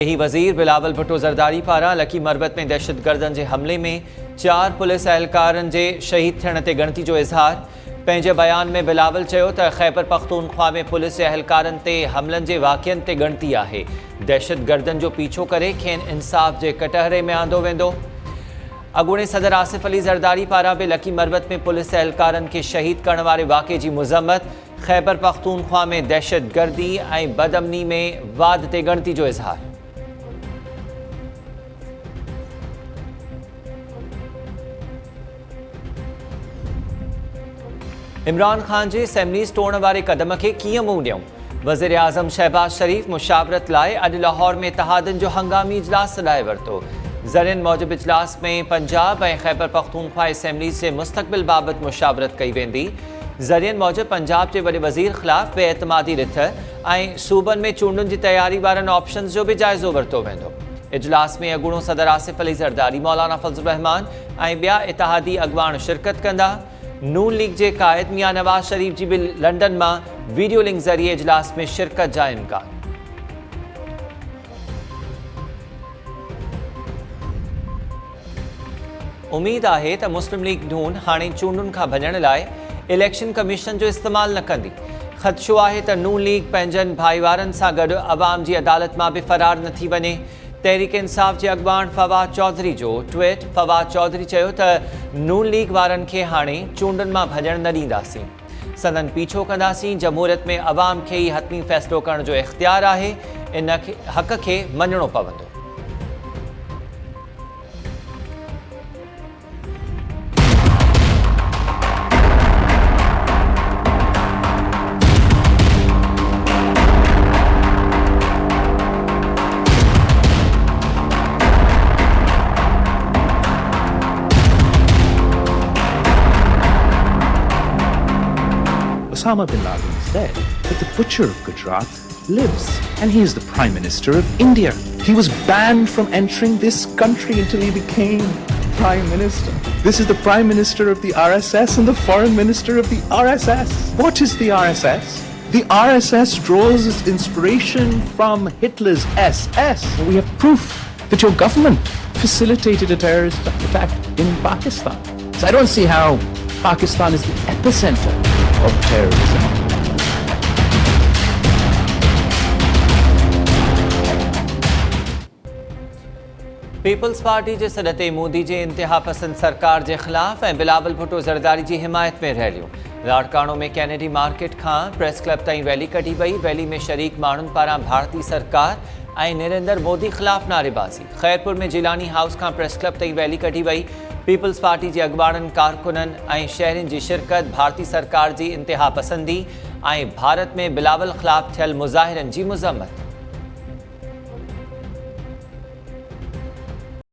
ही वज़ीर बिलावल भुट्टो ज़रदारी पारां लकी मरबत में दहशतगर्दनि जे हमले में 4 पुलिस एहलकारनि जे शहीद थियण ते ॻणती जो इज़हार। पंहिंजे बयान में बिलावल चयो त ख़ैबर पख्तूनख्वा में पुलिस एहलकारनि ते हमलनि जे वाक़िअनि ते ॻणती आहे। दहशतगर्दनि जो पीछो करे खेनि इंसाफ़ जे कटहरे में आंदो वेंदो। अॻूणे सदर आसिफ अली ज़रदारी पारां बि लकी मरबत में पुलिस एहलकारनि खे शहीद करण वारे वाक़े जी मुज़म्मत। ख़ैबर पख्तूनख्वा में दहशतगर्दी ऐं बदअमनी में वाद ते ॻणती जो इज़हार। इमरान ख़ान जे असेंबलीज़ तोड़ण वारे क़दम खे कीअं मुंहुं ॾियूं? वज़ीर आज़म शहबाज शरीफ़ मुशावरत लाइ अॼु लाहौर में इत्तेहादनि जो हंगामी इजलास सॾाए वरितो। ज़रियनि मूजिबि इजलास में पंजाब ऐं ख़ैबर पख्तूनख्वा असेंबलीज़ जे मुस्तक़बिल बाबति मुशावरत कई वेंदी। ज़रियनि मूजिबि पंजाब जे वॾे वज़ीर ख़िलाफ़ बेएतमादी रिथ ऐं सूबनि में चूंडुनि जी तयारी वारनि ऑप्शन्स जो बि जाइज़ो वरितो वेंदो। इजलास में अॻूणो सदर आसिफ अली ज़रदारी, मौलाना फज़लुर रहमान ऐं ॿिया इत्तेहादी अॻवान शिरकत कंदा। नून लीग जे क़ाइद मियां नवाज़ शरीफ़ जी बि लंडन मां वीडियो लिंक ज़रिए इजलास में शिरकत जा इम्कान। उम्मीद आहे त मुस्लिम लीग नून हाणे चूंडुनि खां भॼण लाइ इलेक्शन कमीशन जो इस्तेमालु न कंदी। ख़दशो आहे त नून लीग पंहिंजनि भाईवारनि सां गॾु अवाम जी अदालत मां बि फ़रार न थी वञे। तहरीक इंसाफ़ जे अॻवान फवाद चौधरी जो ट्वीट। फवाद चौधरी चयो त नून लीग वारनि खे हाणे चूंडुनि मां भॼण न ॾींदासीं, संदन पीछो कंदासीं। जमहूरियत में अवाम खे ई हतमी फ़ैसिलो करण जो इख़्तियार आहे, इन हक़ खे मञणो पवंदो। Osama bin Laden said that the butcher of Gujarat lives, and he is the Prime Minister of India. He was banned from entering this country until he became Prime Minister. This is the Prime Minister of the RSS and the Foreign Minister of the RSS. What is the RSS? The RSS draws its inspiration from Hitler's SS. We have proof that your government facilitated a terrorist attack in Pakistan. So I don't see how Pakistan is the epicenter of terrorism. People's party जे सॾ ते मोदी जे इंतिहा पसंद सरकार जे ख़िलाफ़ ऐं बिलावल भुट्टो ज़रदारी जी हिमायत में रैलियूं। लाड़काणो में Kennedy market खां press club ताईं रैली कढी वई। रैली में शरीक माण्हुनि पारां भारतीय सरकार ऐं नरेंद्र मोदी ख़िलाफ़ नारेबाज़ी। खैरपुर में जिलानी हाउस खां प्रेस क्लब ताईं रैली कढी वई। पीपल्स पार्टी जे अॻवाननि, कारकुननि ऐं शहरियुनि जी शिरकत, भारतीय सरकार जी इंतिहा पसंदी ऐं भारत में बिलावल ख़िलाफ़ थियल मुज़ाहिरनि जी मुज़म्मत।